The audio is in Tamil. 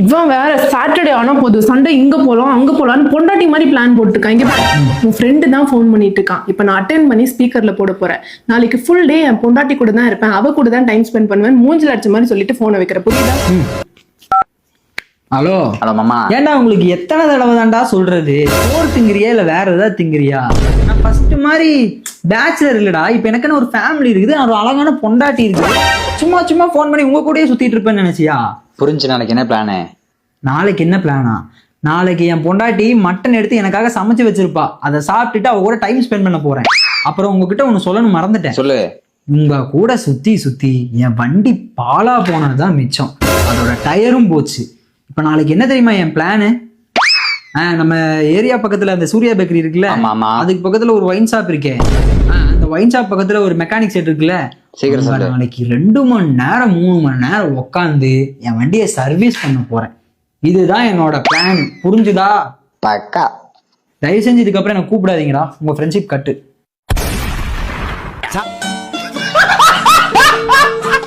இவன் வேற சாட்டர்டே ஆனா போதும் சண்டே இங்க போலாம் அங்க போலாம்னு பொண்டாட்டி மாதிரி பிளான் போட்டுருக்கான். இங்க உன் ஃப்ரெண்டு தான் ஃபோன் பண்ணிட்டு இருக்கான். இப்ப நான் அட்டென்ட் பண்ணி ஸ்பீக்கர்ல போட போறேன். நாளைக்கு ஃபுல் டே என் பொண்டாட்டி கூட தான் இருப்பேன், அவ கூட தான் டைம் ஸ்பெண்ட் பண்ணுவேன், மூஞ்சில அடிச்ச மாதிரி சொல்லிட்டு போனை வைக்கிற. புரியுதா? ஹலோ ஹலோ மாமா. ஏன்டா உங்களுக்கு எத்தனை தடவை தான்டா சொல்றது? சோறு திங்கிறியா இல்ல வேற ஏதாவது திங்கிறியா? நான் ஃபர்ஸ்ட் மாதிரி பேச்சுலர் இல்லடா, இப்ப எனக்குன்னு ஒரு ஃபேமிலி இருக்குது, ஒரு அழகான பொண்டாட்டி இருக்குது. சும்மா சும்மா போன் பண்ணி உங்க கூடயே சுத்திட்டு இருப்பேன்னு நினைச்சியா? புரிஞ்சு. நாளைக்கு என்ன பிளானு? நாளைக்கு என்ன பிளானா? நாளைக்கு என் பொண்டாட்டி மட்டன் எடுத்து எனக்காக சமைச்சு வச்சிருப்பா, அதை சாப்பிட்டுட்டு அவ கூட டைம் ஸ்பெண்ட் பண்ண போறேன். அப்புறம் உங்ககிட்ட ஒண்ணு சொல்லணும் மறந்துட்டேன். சொல்லு. உங்க கூட சுத்தி சுத்தி என் வண்டி பாலா போனதுதான் மிச்சம், அதோட டயரும் போச்சு. இப்ப நாளைக்கு என்ன தெரியுமா என் பிளானு? நம்ம ஏரியா பக்கத்துல அந்த சூர்யா பேக்கரி இருக்குல்ல, அதுக்கு பக்கத்துல ஒரு ஒயின் ஷாப் இருக்கே, அந்த ஒயின் ஷாப் பக்கத்துல ஒரு மெக்கானிக் செட் இருக்குல்ல, நாளைக்கு 2 மணி நேரம் 3 மணி நேரம் உட்காந்து என் வண்டியை சர்வீஸ் பண்ண போறேன். இதுதான் என்னோட பிளான். புரிஞ்சுதா? பக்கா. தயவு செஞ்சு இதுக்கப்புறம் என்ன கூப்பிடாதீங்கடா, உங்க ஃப்ரெண்ட்ஷிப் கட்டு.